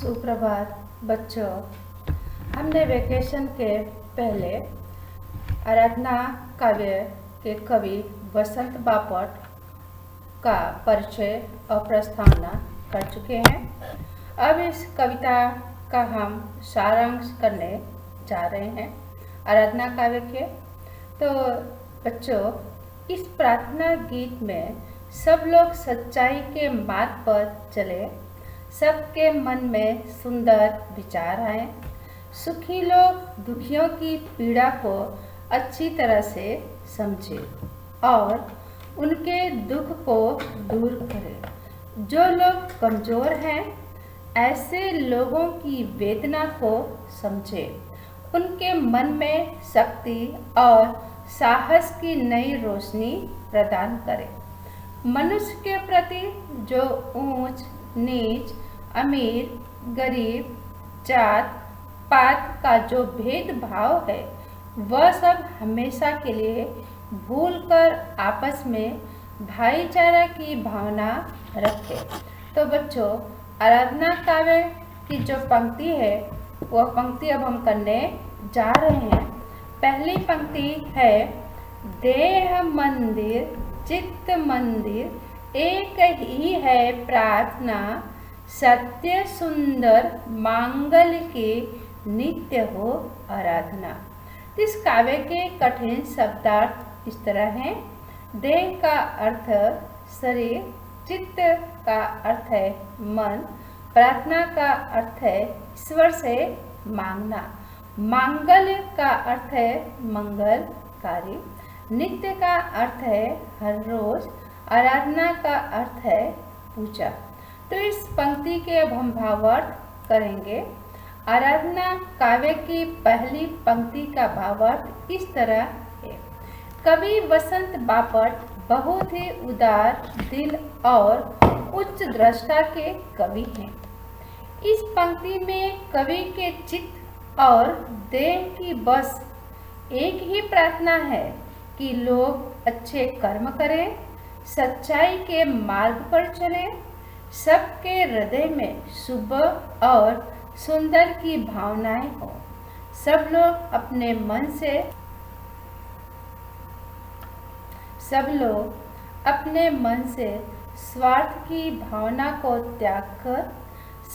सुप्रभात बच्चों। हमने वेकेशन के पहले आराधना काव्य के कवि वसंत बापट का परिचय और प्रस्तावना कर चुके हैं। अब इस कविता का हम सारांश करने जा रहे हैं आराधना काव्य के। तो बच्चों, इस प्रार्थना गीत में सब लोग सच्चाई के मार्ग पर चले, सबके मन में सुंदर विचार आए, सुखी लोग दुखियों की पीड़ा को अच्छी तरह से समझे और उनके दुख को दूर करें। जो लोग कमजोर हैं ऐसे लोगों की वेदना को समझे, उनके मन में शक्ति और साहस की नई रोशनी प्रदान करें। मनुष्य के प्रति जो ऊंच नीच, अमीर गरीब, जात पात का जो भेदभाव है वह सब हमेशा के लिए भूलकर आपस में भाईचारा की भावना रखे। तो बच्चों, आराधना काव्य की जो पंक्ति है वह पंक्ति अब हम करने जा रहे हैं। पहली पंक्ति है, देह मंदिर चित्त मंदिर एक ही है प्रार्थना, सत्य सुंदर मांगल्य की नित्य हो आराधना। इस काव्य के कठिन शब्दार्थ इस तरह हैं। देह का अर्थ शरीर, चित्त का अर्थ है मन, प्रार्थना का अर्थ है ईश्वर से मांगना, मांगल्य का अर्थ है मंगलकारी, नित्य का अर्थ है हर रोज, आराधना का अर्थ है पूजा। तो इस पंक्ति के अब हम भावार्थ करेंगे। आराधना काव्य की पहली पंक्ति का भावार्थ इस तरह है। कवि वसंत बापट बहुत ही उदार दिल और उच्च दृष्टा के कवि हैं। इस पंक्ति में कवि के चित्त और देह की बस एक ही प्रार्थना है कि लोग अच्छे कर्म करें, सच्चाई के मार्ग पर चलें, सबके हृदय में शुभ और सुंदर की भावनाएं हो, सब लोग अपने मन से स्वार्थ की भावना को त्याग कर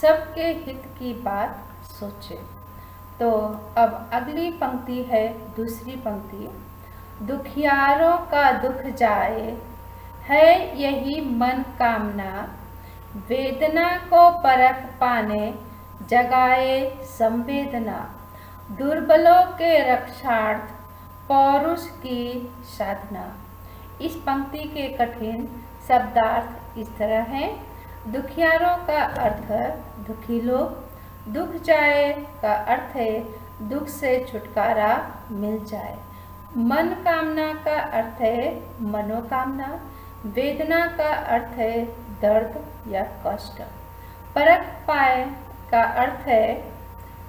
सबके हित की बात सोचें। तो अब अगली पंक्ति है दूसरी पंक्ति, दुखियारों का दुख जाए है यही मन कामना, वेदना को परख पाने जगाए संवेदना, दुर्बलों के रक्षार्थ पौरुष की साधना। इस पंक्ति के कठिन शब्दार्थ इस तरह हैं। दुखियारों का अर्थ दुखी लोग, दुख जाए का अर्थ है दुख से छुटकारा मिल जाए, मन कामना का अर्थ है मनोकामना, वेदना का अर्थ है दर्द या कष्ट, परख पाए का अर्थ है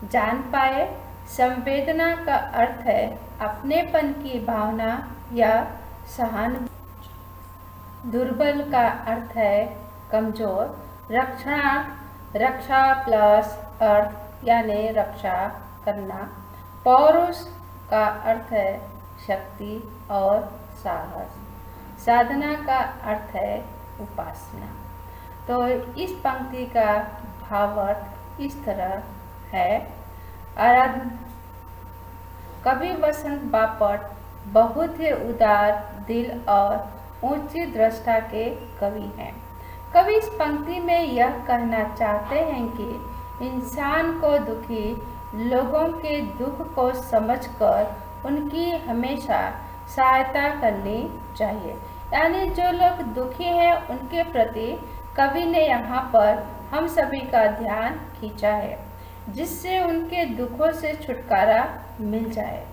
जान पाए, संवेदना का अर्थ है अपनेपन की भावना या सहानुभूति, दुर्बल का अर्थ है कमजोर, रक्षा प्लस अर्थ यानी रक्षा करना, पौरुष का अर्थ है शक्ति और साहस, साधना का अर्थ है उपासना। तो इस पंक्ति का भावार्थ इस तरह है। कवि वसंत बापट बहुत ही उदार दिल और ऊंची दृष्टा के कवि हैं। कवि इस पंक्ति में यह कहना चाहते हैं कि इंसान को दुखी लोगों के दुख को समझकर उनकी हमेशा सहायता करनी चाहिए। यानी जो लोग दुखी हैं उनके प्रति कवि ने यहाँ पर हम सभी का ध्यान खींचा है, जिससे उनके दुखों से छुटकारा मिल जाए।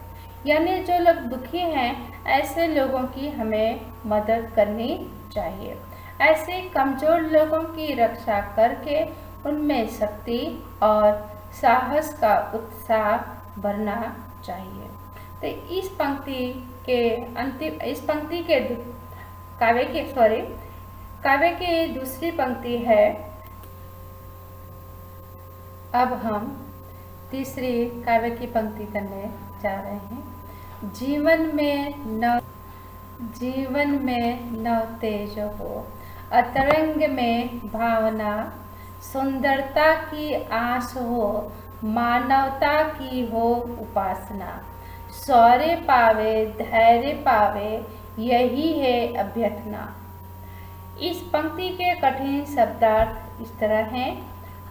यानी जो लोग दुखी हैं ऐसे लोगों की हमें मदद करनी चाहिए, ऐसे कमजोर लोगों की रक्षा करके उनमें शक्ति और साहस का उत्साह भरना चाहिए। तो इस पंक्ति के काव्य की दूसरी पंक्ति है, अब हम तीसरी काव्य की पंक्ति करने जा रहे हैं। जीवन में नव तेज हो, अतरंग में भावना, सुंदरता की आस हो, मानवता की हो उपासना। शौर्य पावे धैर्य पावे, यही है अभ्यर्थना। इस पंक्ति के कठिन शब्दार्थ इस तरह हैं।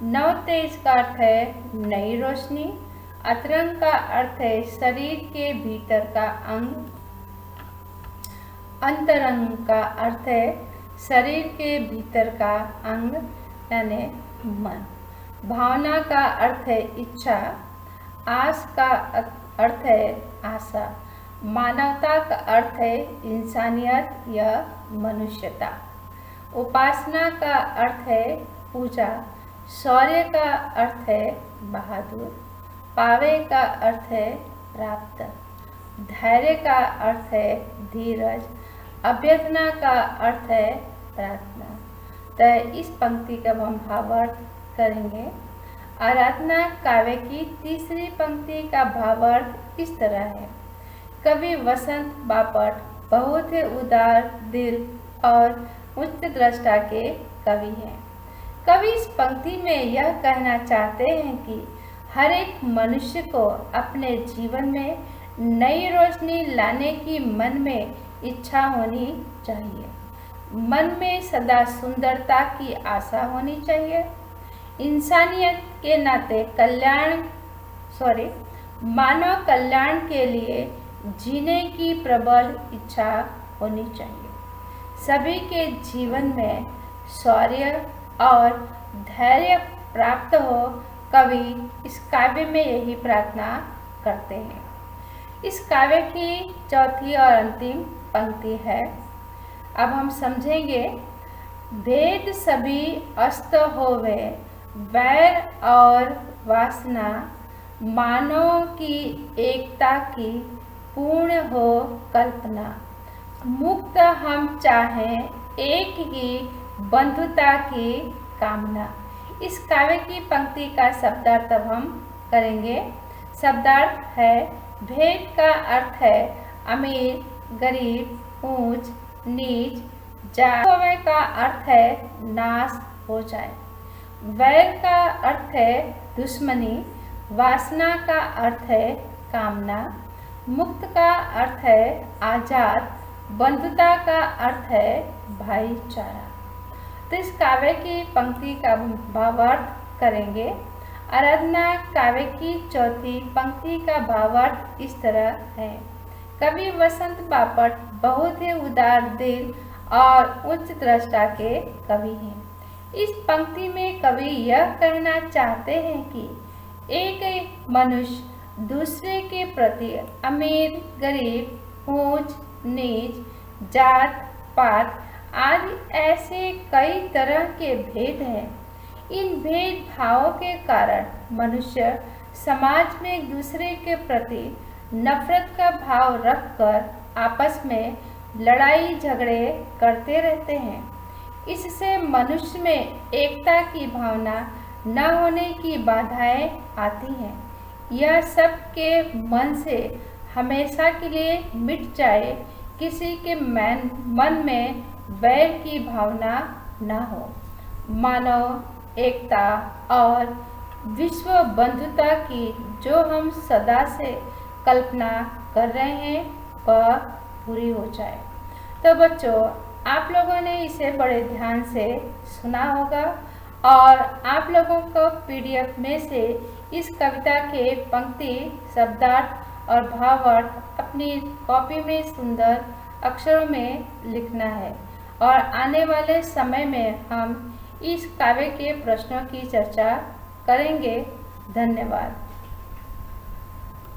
नव तेज का अर्थ है नई रोशनी, अतरंग का अर्थ है शरीर के भीतर का अंग, अंतरंग का अर्थ है शरीर के भीतर का अंग यानी मन, भावना का अर्थ है इच्छा, आस का अर्थ है आशा, मानवता का अर्थ है इंसानियत या मनुष्यता, उपासना का अर्थ है पूजा, शौर्य का अर्थ है बहादुर, पावे का अर्थ है प्राप्त, धैर्य का अर्थ है धीरज, अभ्यर्थना का अर्थ है प्रार्थना। तो इस पंक्ति का हम भावार्थ करेंगे। आराधना काव्य की तीसरी पंक्ति का भावार्थ इस तरह है। कवि वसंत बापट बहुत ही उदार दिल और उच्च दृष्टा के कवि हैं। कवि इस पंक्ति में यह कहना चाहते हैं कि हर एक मनुष्य को अपने जीवन में नई रोशनी लाने की मन में इच्छा होनी चाहिए। मन में सदा सुंदरता की आशा होनी चाहिए। इंसानियत के नाते मानव कल्याण के लिए जीने की प्रबल इच्छा होनी चाहिए। सभी के जीवन में शौर्य और धैर्य प्राप्त हो, कवि इस काव्य में यही प्रार्थना करते हैं। इस काव्य की चौथी और अंतिम पंक्ति है। अब हम समझेंगे। भेद सभी अस्त होवे, वैर और वासना, मानव की एकता की पूर्ण हो कल्पना। मुक्त हम चाहें एक ही बंधुता की कामना। इस काव्य की पंक्ति का शब्दार्थ अब हम करेंगे। शब्दार्थ है भेद का अर्थ है अमीर गरीब, ऊंच नीच, जाए का अर्थ है नाश हो जाए, वैर का अर्थ है दुश्मनी, वासना का अर्थ है कामना, मुक्त का अर्थ है आजाद, बंधुता का अर्थ है भाईचारा। तो इस काव्य की पंक्ति का भावार्थ करेंगे। आराधना काव्य की चौथी पंक्ति का भावार्थ इस तरह है। कवि वसंत बापट बहुत ही उदार दिल और उच्च दृष्टा के कवि हैं। इस पंक्ति में कवि यह कहना चाहते हैं कि एक मनुष्य दूसरे के प्रति अमीर गरीब, ऊंच नीच, जात पात आदि ऐसे कई तरह के भेद हैं। इन भेदभावों के कारण मनुष्य समाज में एक दूसरे के प्रति नफरत का भाव रखकर आपस में लड़ाई झगड़े करते रहते हैं। इससे मनुष्य में एकता की भावना न होने की बाधाएं आती हैं। यह सबके मन से हमेशा के लिए मिट जाए, किसी के मन में वैर की भावना न हो। मानव एकता और विश्व बंधुता की जो हम सदा से कल्पना कर रहे हैं वह पूरी हो जाए। तो बच्चों, आप लोगों ने इसे बड़े ध्यान से सुना होगा और आप लोगों को PDF में से इस कविता के पंक्ति शब्दार्थ और भावार्थ अपनी कॉपी में सुंदर अक्षरों में लिखना है और आने वाले समय में हम इस काव्य के प्रश्नों की चर्चा करेंगे। धन्यवाद।